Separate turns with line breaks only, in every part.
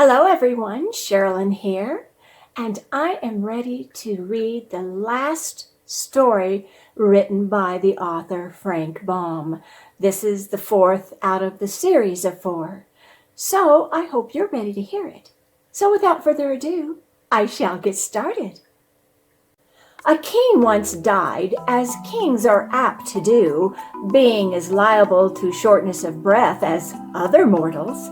Hello everyone, Sherlynn here, and I am ready to read the last story written by the author Frank Baum. This is the fourth out of the series of 4, so I hope you're ready to hear it. So without further ado, I shall get started. A king once died, as kings are apt to do, being as liable to shortness of breath as other mortals.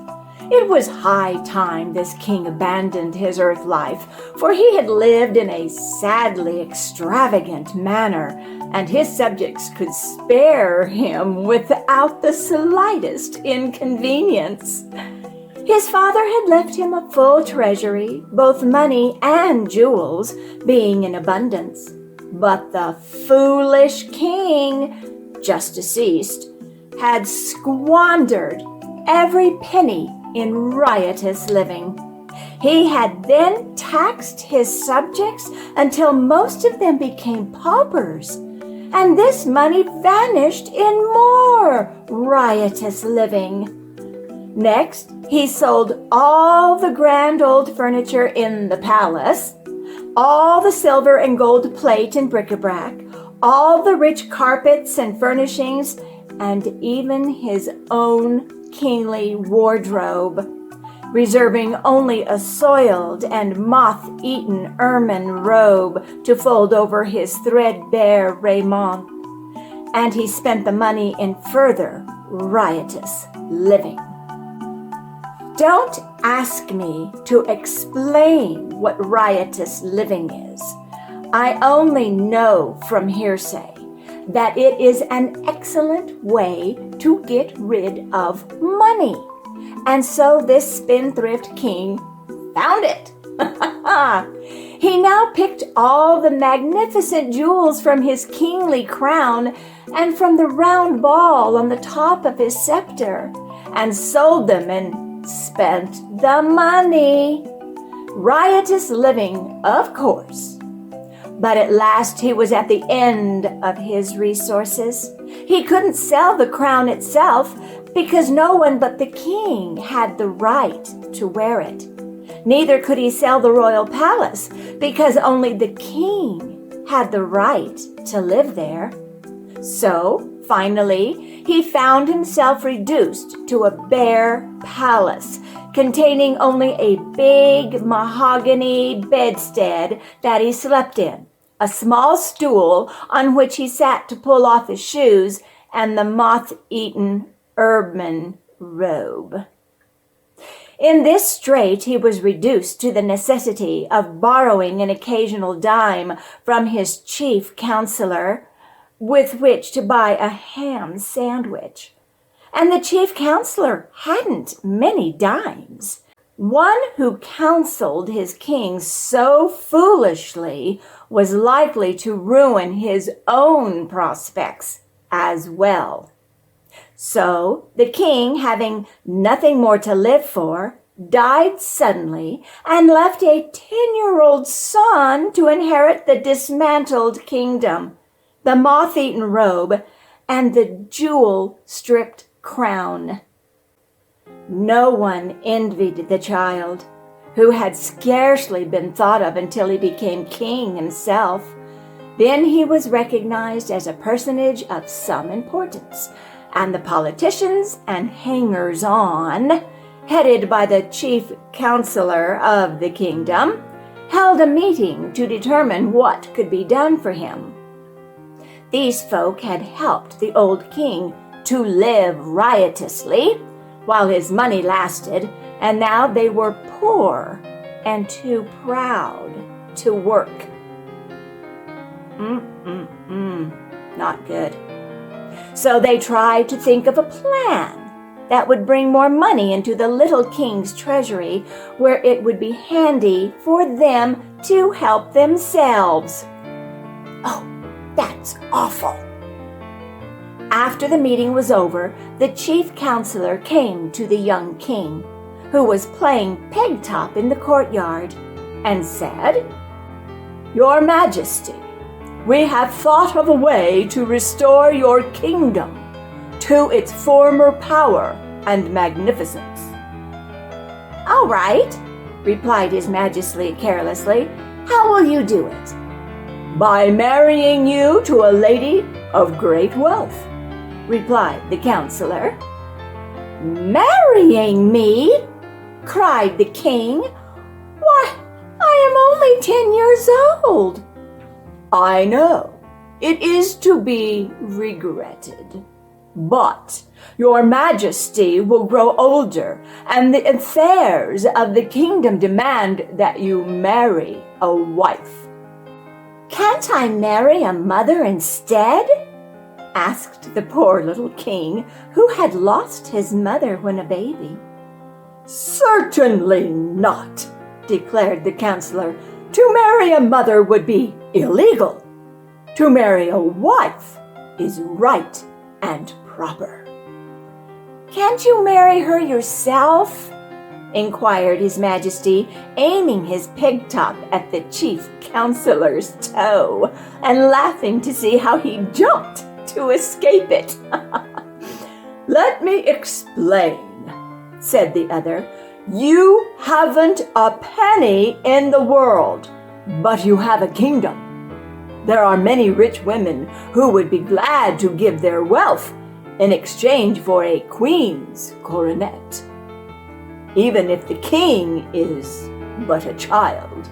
It was high time this king abandoned his earth life, for he had lived in a sadly extravagant manner, and his subjects could spare him without the slightest inconvenience. His father had left him a full treasury, both money and jewels being in abundance. But the foolish king, just deceased, had squandered every penny in riotous living. He had then taxed his subjects until most of them became paupers, and this money vanished in more riotous living. Next, he sold all the grand old furniture in the palace, all the silver and gold plate and bric-a-brac, all the rich carpets and furnishings, and even his own kingly wardrobe, reserving only a soiled and moth-eaten ermine robe to fold over his threadbare raiment, and he spent the money in further riotous living. Don't ask me to explain what riotous living is. I only know from hearsay that it is an excellent way to get rid of money. And so this spendthrift king found it. He now picked all the magnificent jewels from his kingly crown and from the round ball on the top of his scepter, and sold them and spent the money. Riotous living, of course. But at last he was at the end of his resources. He couldn't sell the crown itself because no one but the king had the right to wear it. Neither could he sell the royal palace because only the king had the right to live there. So, finally, he found himself reduced to a bare palace containing only a big mahogany bedstead that he slept in, a small stool on which he sat to pull off his shoes, and the moth-eaten ermine robe. In this strait he was reduced to the necessity of borrowing an occasional dime from his chief counselor, with which to buy a ham sandwich. And the chief counselor hadn't many dimes. One who counseled his king so foolishly was likely to ruin his own prospects as well. So the king, having nothing more to live for, died suddenly and left a 10-year-old son to inherit the dismantled kingdom, the moth-eaten robe, and the jewel-stripped crown. No one envied the child, who had scarcely been thought of until he became king himself. Then he was recognized as a personage of some importance, and the politicians and hangers-on, headed by the chief counselor of the kingdom, held a meeting to determine what could be done for him. These folk had helped the old king to live riotously while his money lasted, and now they were poor and too proud to work. Not good. So they tried to think of a plan that would bring more money into the little king's treasury, where it would be handy for them to help themselves. Oh, that's awful. After the meeting was over, the chief counselor came to the young king, who was playing peg-top in the courtyard, and said, "Your Majesty, we have thought of a way to restore your kingdom to its former power and magnificence." All right, replied His Majesty carelessly. How will you do it? By marrying you to a lady of great wealth, replied the counselor. Marrying me? Cried the king. Why, I am only 10 years old. I know. It is to be regretted. But your Majesty will grow older, and the affairs of the kingdom demand that you marry a wife. Can't I marry a mother instead? Asked the poor little king, who had lost his mother when a baby. Certainly not, declared the counselor. To marry a mother would be illegal. To marry a wife is right and proper. Can't you marry her yourself? Inquired His Majesty, aiming his pigtop at the chief counselor's toe and laughing to see how he jumped to escape it. Let me explain, said the other. You haven't a penny in the world, but you have a kingdom. There are many rich women who would be glad to give their wealth in exchange for a queen's coronet, even if the king is but a child.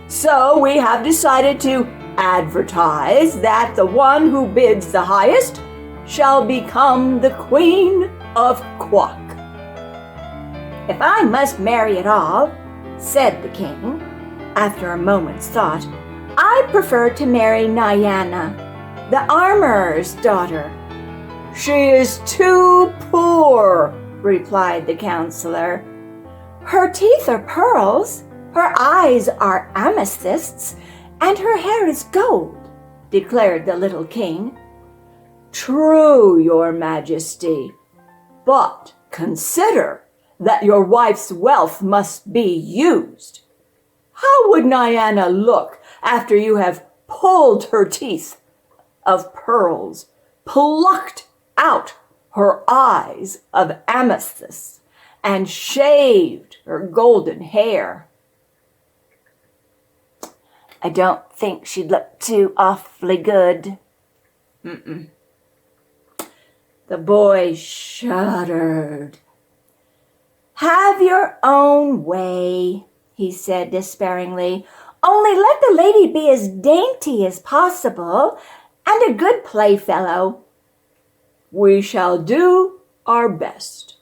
So we have decided to advertise that the one who bids the highest shall become the Queen of Quok. If I must marry at all, said the king, after a moment's thought, I prefer to marry Nyana, the armorer's daughter. She is too poor, replied the counselor. Her teeth are pearls, her eyes are amethysts, and her hair is gold, declared the little king. True, your Majesty, but consider that your wife's wealth must be used. How would Nyana look after you have pulled her teeth of pearls, plucked out her eyes of amethyst, and shaved her golden hair? I don't think she'd look too awfully good. The boy shuddered. Have your own way, he said despairingly. Only let the lady be as dainty as possible and a good playfellow. We shall do our best,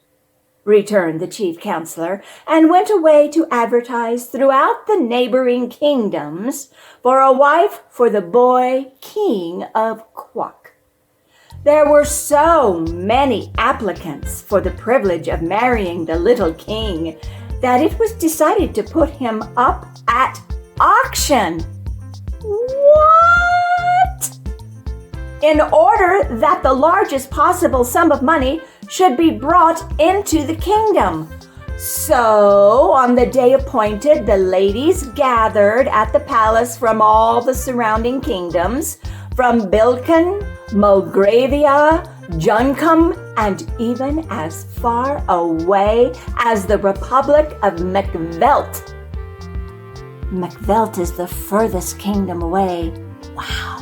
returned the chief counselor, and went away to advertise throughout the neighboring kingdoms for a wife for the boy king of Quok. There were so many applicants for the privilege of marrying the little king that it was decided to put him up at auction. What? In order that the largest possible sum of money should be brought into the kingdom. So, on the day appointed, the ladies gathered at the palace from all the surrounding kingdoms, from Bilken, Mulgravia, Juncum, and even as far away as the Republic of Macvelt. Macvelt is the furthest kingdom away. Wow.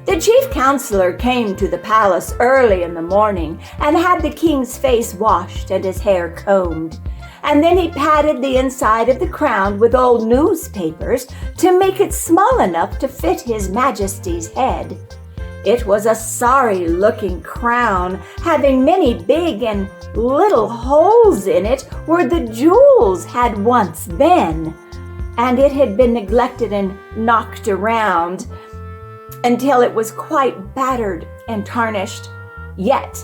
The chief counselor came to the palace early in the morning and had the king's face washed and his hair combed. And then he patted the inside of the crown with old newspapers to make it small enough to fit His Majesty's head. It was a sorry-looking crown, having many big and little holes in it where the jewels had once been, and it had been neglected and knocked around until it was quite battered and tarnished. Yet,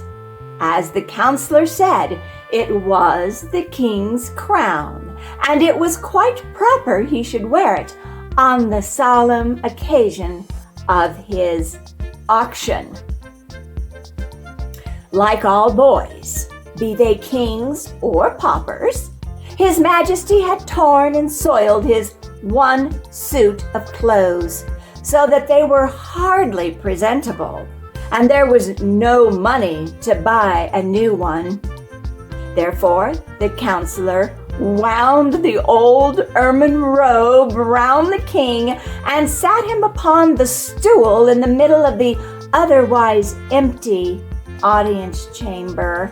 as the counselor said, it was the king's crown, and it was quite proper he should wear it on the solemn occasion of his auction. Like all boys, be they kings or paupers, His Majesty had torn and soiled his one suit of clothes, so that they were hardly presentable, and there was no money to buy a new one. Therefore, the counselor wound the old ermine robe round the king and sat him upon the stool in the middle of the otherwise empty audience chamber.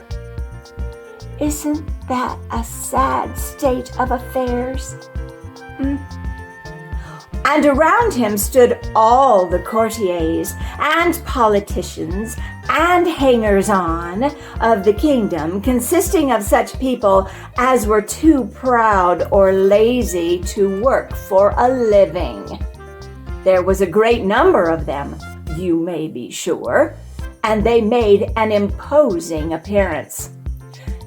Isn't that a sad state of affairs? And around him stood all the courtiers and politicians and hangers-on of the kingdom, consisting of such people as were too proud or lazy to work for a living. There was a great number of them, you may be sure, and they made an imposing appearance.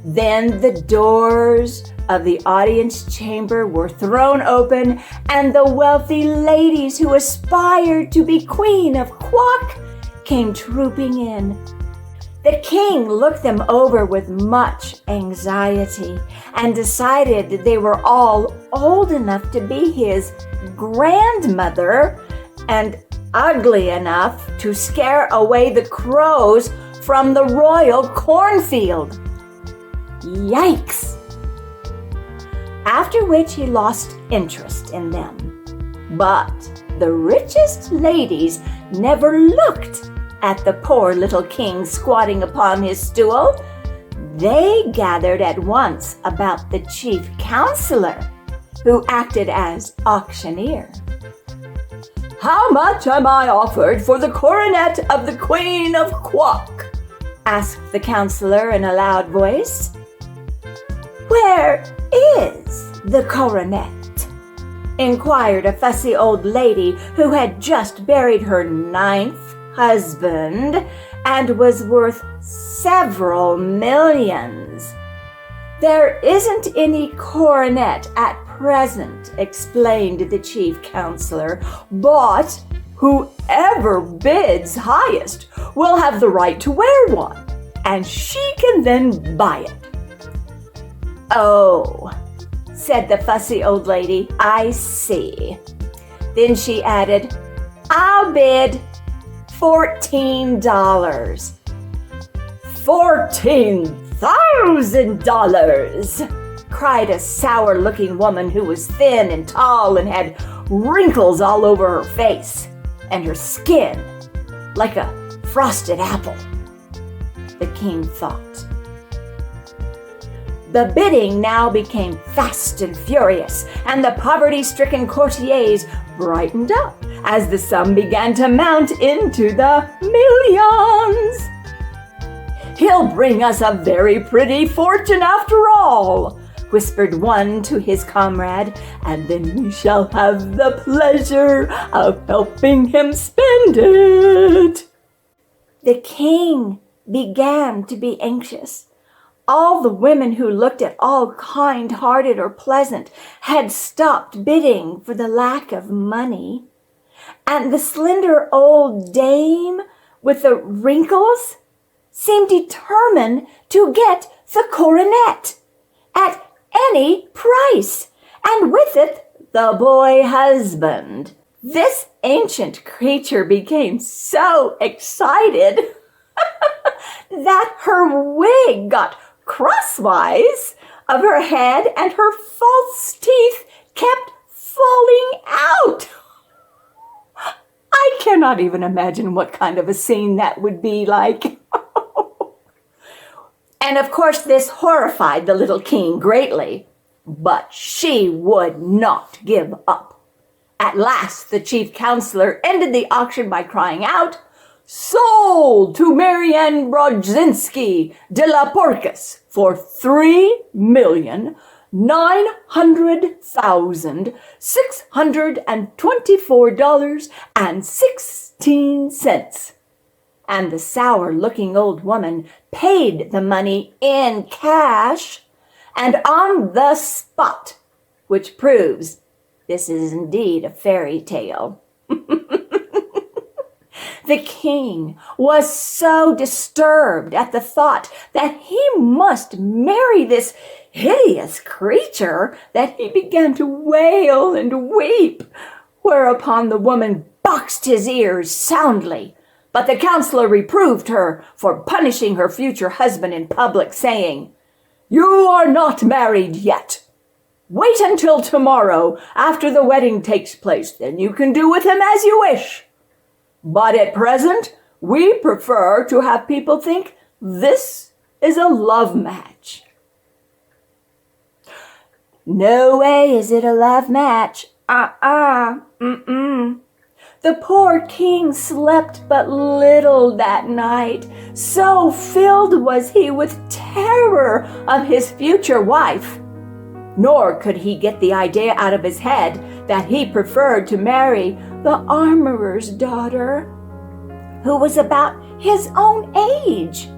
Then the doors of the audience chamber were thrown open, and the wealthy ladies who aspired to be queen of Quok came trooping in. The king looked them over with much anxiety and decided that they were all old enough to be his grandmother and ugly enough to scare away the crows from the royal cornfield. Yikes! After which he lost interest in them. But the richest ladies never looked at the poor little king squatting upon his stool. They gathered at once about the chief counselor, who acted as auctioneer. "How much am I offered for the coronet of the Queen of Quok?" asked the counselor in a loud voice. "Where is the coronet?" inquired a fussy old lady who had just buried her 9th husband and was worth several millions. "There isn't any coronet at present," explained the chief counselor, "but whoever bids highest will have the right to wear one, and she can then buy it." "Oh," said the fussy old lady, "I see." Then she added, "I'll bid $14. $14,000, cried a sour-looking woman who was thin and tall and had wrinkles all over her face and her skin like a frosted apple. The king thought. The bidding now became fast and furious, and the poverty-stricken courtiers brightened up as the sum began to mount into the millions. "He'll bring us a very pretty fortune after all," whispered one to his comrade, "and then we shall have the pleasure of helping him spend it." The king began to be anxious. All the women who looked at all kind-hearted or pleasant had stopped bidding for the lack of money. And the slender old dame with the wrinkles seemed determined to get the coronet at any price, and with it the boy husband. This ancient creature became so excited that her wig got crosswise of her head and her false teeth kept falling out. I cannot even imagine what kind of a scene that would be like. And of course this horrified the little king greatly, but she would not give up. At last the chief counselor ended the auction by crying out, "Sold to Marianne Brodzinski de la Porcas for $3,900,624.16. And the sour-looking old woman paid the money in cash and on the spot, which proves this is indeed a fairy tale. The king was so disturbed at the thought that he must marry this hideous creature that he began to wail and weep, whereupon the woman boxed his ears soundly. But the counselor reproved her for punishing her future husband in public, saying,
You are not married yet. Wait until tomorrow after the wedding takes place, then you can do with him as you wish. But at present, we prefer to have people think this is a love match."
"No way is it a love match. Mm-mm. The poor king slept but little that night, so filled was he with terror of his future wife. Nor could he get the idea out of his head that he preferred to marry the armorer's daughter, who was about his own age.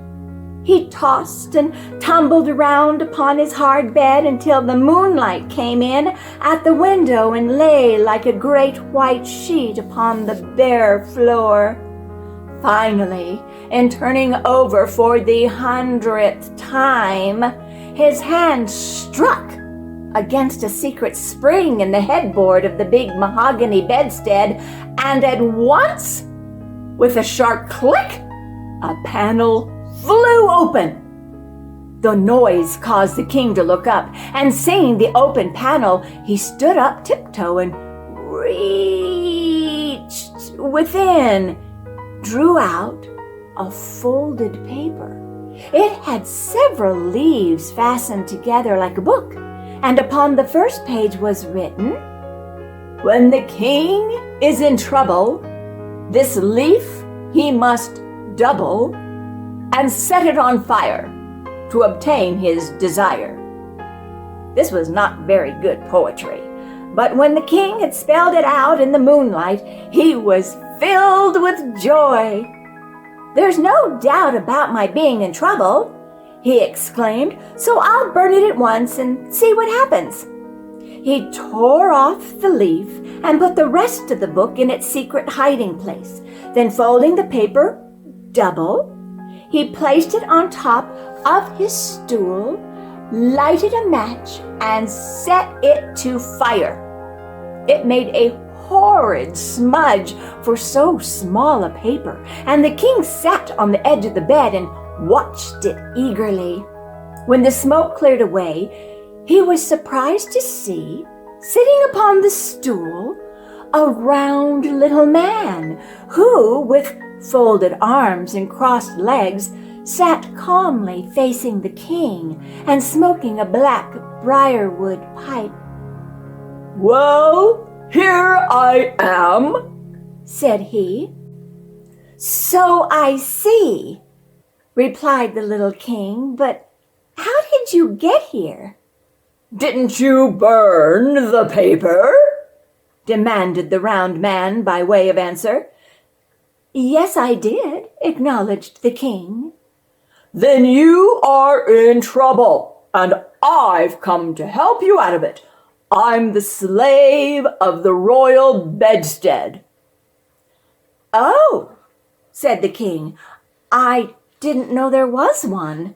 He tossed and tumbled around upon his hard bed until the moonlight came in at the window and lay like a great white sheet upon the bare floor. Finally, in turning over for the 100th time, his hand struck against a secret spring in the headboard of the big mahogany bedstead, and at once, with a sharp click, a panel flew open. The noise caused the king to look up, and seeing the open panel, he stood up tiptoe and reached within, drew out a folded paper. It had several leaves fastened together like a book, and upon the first page was written, "When the king is in trouble, this leaf he must double and set it on fire to obtain his desire." This was not very good poetry, but when the king had spelled it out in the moonlight, he was filled with joy. "There's no doubt about my being in trouble," he exclaimed, "so I'll burn it at once and see what happens." He tore off the leaf and put the rest of the book in its secret hiding place. Then, folding the paper double, he placed it on top of his stool, lighted a match, and set it to fire. It made a horrid smudge for so small a paper, and the king sat on the edge of the bed and watched it eagerly. When the smoke cleared away, he was surprised to see, sitting upon the stool, a round little man who, with folded arms and crossed legs, sat calmly facing the king and smoking a black briarwood pipe.
"Well, here I am,"
said he. "So I see," replied the little king, "but how did you get here?"
"Didn't you burn the paper?" demanded the round man by way of answer.
"Yes, I did," acknowledged the king.
"Then you are in trouble, and I've come to help you out of it. I'm the slave of the royal bedstead."
"Oh," said the king, "I didn't know there was one."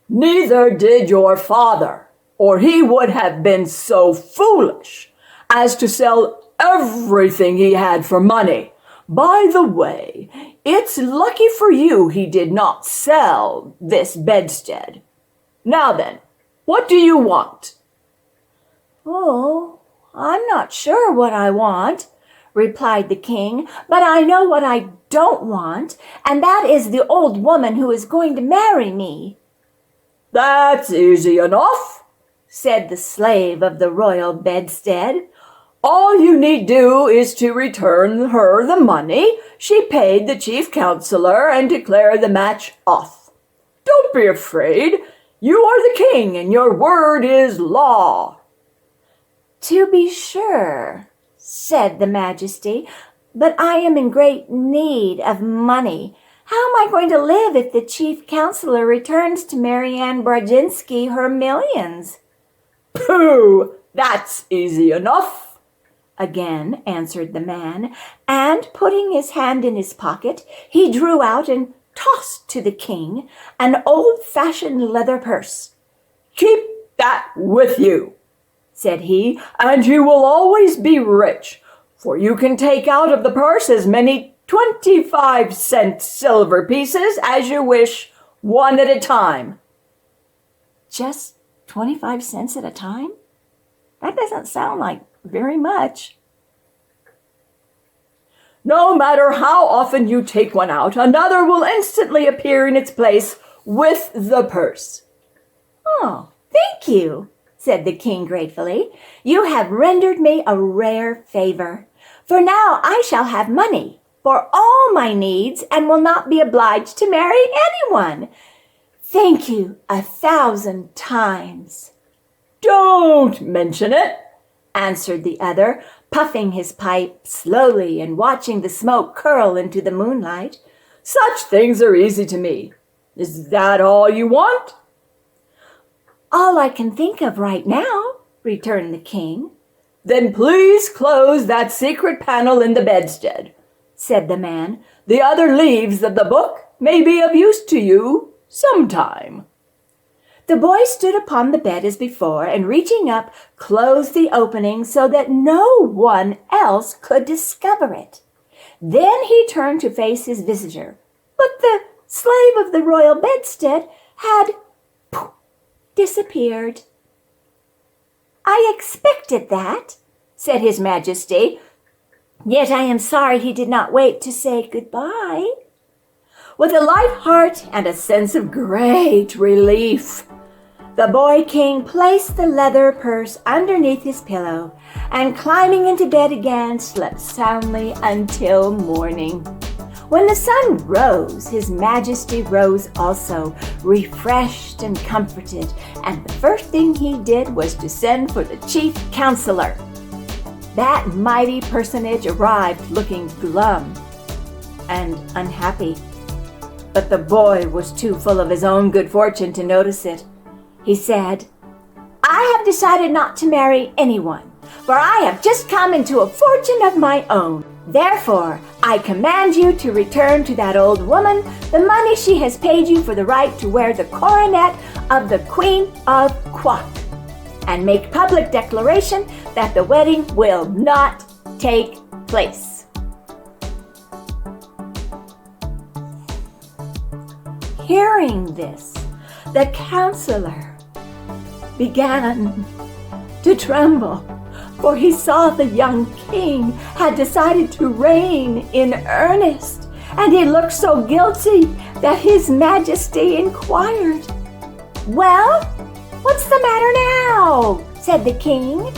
"Neither did your father, or he would have been so foolish as to sell everything he had for money. By the way, it's lucky for you he did not sell this bedstead. Now then, what do you want?"
"Oh, I'm not sure what I want," replied the king, "but I know what I don't want, and that is the old woman who is going to marry me."
"That's easy enough,"
said the slave of the royal bedstead.
"All you need do is to return her the money she paid the chief counselor and declare the match off. Don't be afraid. You are the king, and your word is law."
"To be sure," said the majesty, "but I am in great need of money. How am I going to live if the chief counselor returns to Marianne Brodzinski her millions?"
"Pooh! That's easy enough,"
again answered the man, and putting his hand in his pocket, he drew out and tossed to the king an old-fashioned leather purse.
"Keep that with you," said he, "and you will always be rich, for you can take out of the purse as many 25-cent silver pieces as you wish, one at a time."
Just 25 cents at a time? That doesn't sound like very much.
No matter how often you take one out, another will instantly appear in its place with the purse.
Oh, thank you, said the king gratefully. You have rendered me a rare favor. For now I shall have money for all my needs and will not be obliged to marry anyone. Thank you 1,000 times.
Don't mention it,
answered the other, puffing his pipe slowly and watching the smoke curl into the moonlight.
Such things are easy to me. Is that all you want?
All I can think of right now, returned the king.
Then please close that secret panel in the bedstead, said the man. The other leaves of the book may be of use to you sometime.
The boy stood upon the bed as before, and reaching up, closed the opening so that no one else could discover it. Then he turned to face his visitor, but the slave of the royal bedstead had disappeared. I expected that, said his majesty, yet I am sorry he did not wait to say goodbye. With a light heart and a sense of great relief, the boy king placed the leather purse underneath his pillow and, climbing into bed again, slept soundly until morning. When the sun rose, his majesty rose also, refreshed and comforted, and the first thing he did was to send for the chief counselor. That mighty personage arrived looking glum and unhappy, but the boy was too full of his own good fortune to notice it. He said, I have decided not to marry anyone, for I have just come into a fortune of my own. Therefore, I command you to return to that old woman the money she has paid you for the right to wear the coronet of the Queen of Quok, and make public declaration that the wedding will not take place. Hearing this, the counselor began to tremble, for he saw the young king had decided to reign in earnest, and he looked so guilty that his majesty inquired, Well, what's the matter now? Said the king.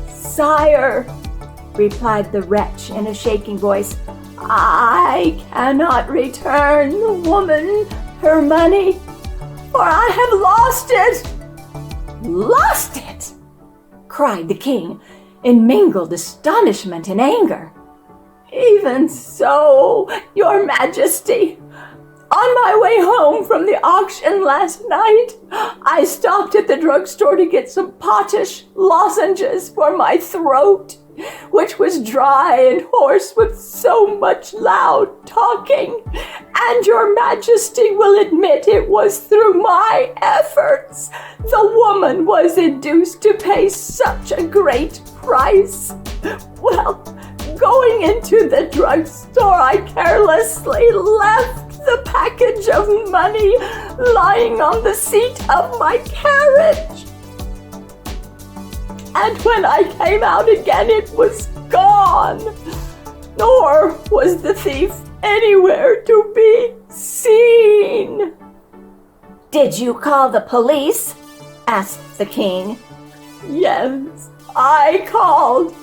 Sire, replied the wretch in a shaking voice, I cannot return the woman her money, for I have lost it. Lost it? Cried the king in mingled astonishment and anger. Even so, your majesty, on my way home from the auction last night, I stopped at the drugstore to get some potash lozenges for my throat, which was dry and hoarse with so much loud talking, and your majesty will admit it was through my efforts the woman was induced to pay such a great price. Well, going into the drugstore, I carelessly left the package of money lying on the seat of my carriage. And when I came out again, it was gone, nor was the thief anywhere to be seen. Did you call the police? Asked the king. Yes, I called,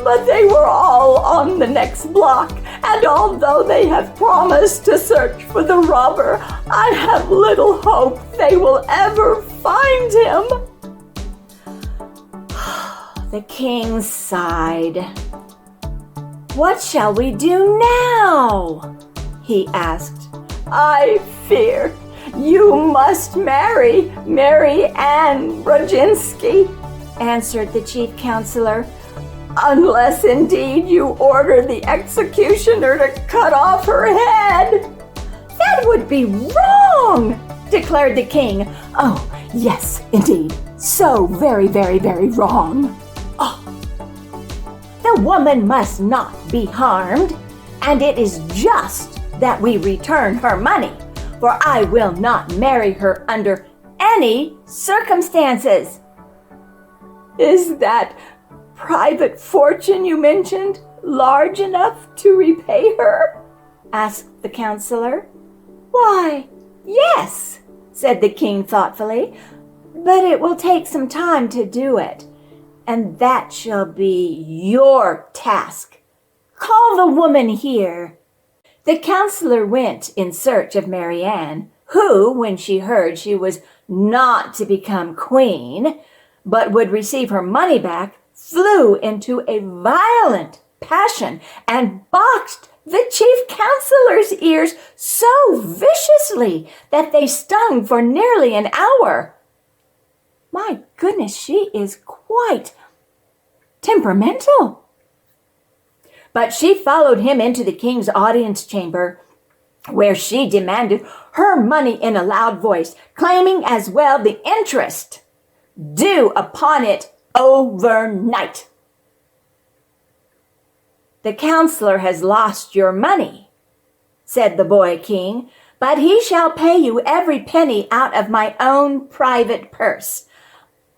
but they were all on the next block, and although they have promised to search for the robber, I have little hope they will ever find him. The king sighed. What shall we do now? He asked. I fear you must marry Mary Ann Brodzinski, answered the chief counselor, unless indeed you order the executioner to cut off her head. That would be wrong, declared the king. Oh, yes, indeed. So very, very, very wrong. Oh. The woman must not be harmed, and it is just that we return her money, for I will not marry her under any circumstances."
"Is that private fortune you mentioned large enough to repay her?"
asked the counselor. "Why, yes," said the king thoughtfully, "but it will take some time to do it, and that shall be your task. Call the woman here." The counselor went in search of Mary Ann, who, when she heard she was not to become queen, but would receive her money back, flew into a violent passion and boxed the chief counselor's ears so viciously that they stung for nearly an hour. My goodness, she is quite temperamental. But she followed him into the king's audience chamber, where she demanded her money in a loud voice, claiming as well the interest due upon it overnight. "The counselor has lost your money," said the boy king, "but he shall pay you every penny out of my own private purse.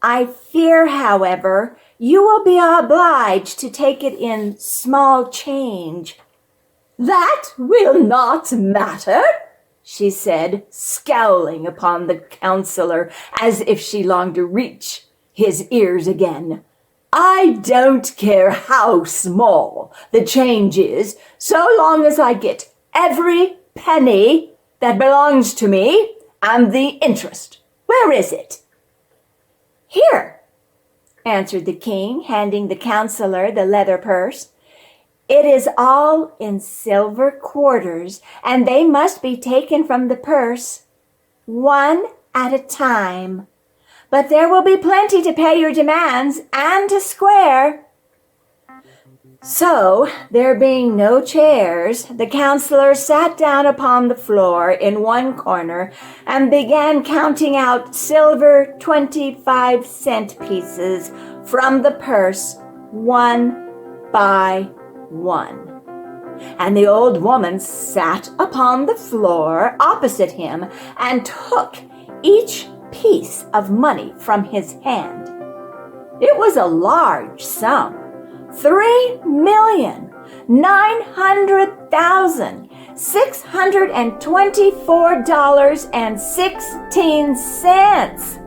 I fear, however, you will be obliged to take it in small change."
"That will not matter," she said, scowling upon the counselor as if she longed to reach his ears again. "I don't care how small the change is, so long as I get every penny that belongs to me and the interest. Where is it?"
"Here," answered the king, handing the counselor the leather purse. "It is all in silver quarters, and they must be taken from the purse, one at a time. But there will be plenty to pay your demands and to square." So, there being no chairs, the counselor sat down upon the floor in one corner and began counting out silver 25-cent pieces from the purse, one by one. And the old woman sat upon the floor opposite him and took each piece of money from his hand. It was a large sum, $3,900,624.16.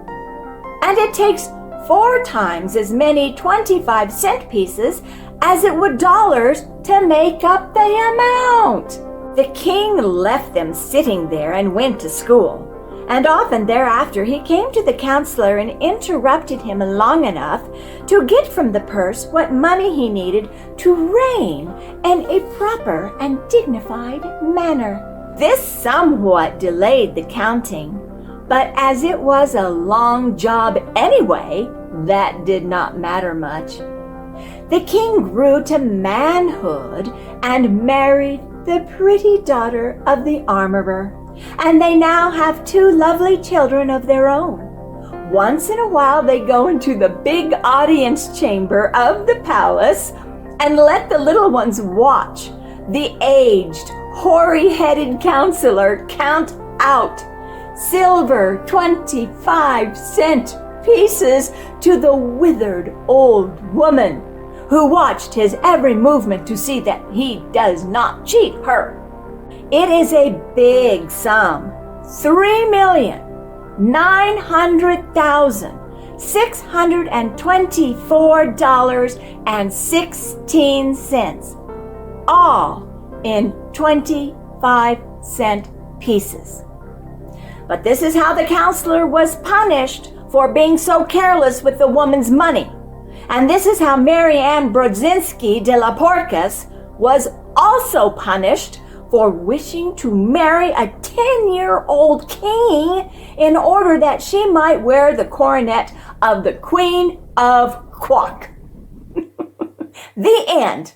And it takes 4 times as many 25-cent pieces as it would dollars to make up the amount. The king left them sitting there and went to school. And often thereafter he came to the counselor and interrupted him long enough to get from the purse what money he needed to reign in a proper and dignified manner. This somewhat delayed the counting, but as it was a long job anyway, that did not matter much. The king grew to manhood and married the pretty daughter of the armorer. And they now have 2 lovely children of their own. Once in a while they go into the big audience chamber of the palace and let the little ones watch the aged, hoary-headed counselor count out silver 25-cent pieces to the withered old woman, who watched his every movement to see that he does not cheat her. It is a big sum, $3,900,624.16, all in 25-cent pieces. But this is how the counselor was punished for being so careless with the woman's money. And this is how Mary Ann Brodzinski de la Porcas was also punished for wishing to marry a 10-year-old king in order that she might wear the coronet of the Queen of Quok. The end.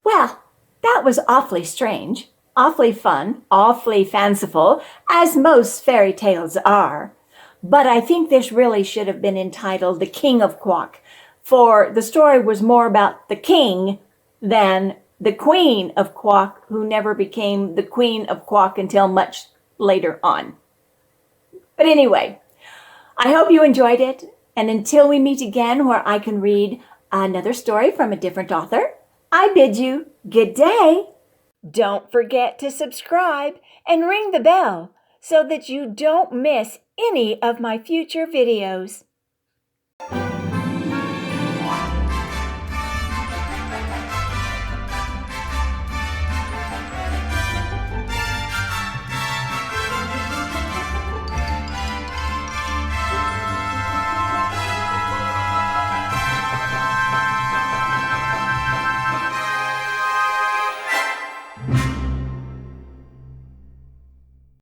Well, that was awfully strange, awfully fun, awfully fanciful, as most fairy tales are. But I think this really should have been entitled The King of Quok, for the story was more about the king than the Queen of Quok, who never became the Queen of Quok until much later on. But anyway, I hope you enjoyed it. And until we meet again where I can read another story from a different author, I bid you good day. Don't forget to subscribe and ring the bell so that you don't miss any of my future videos.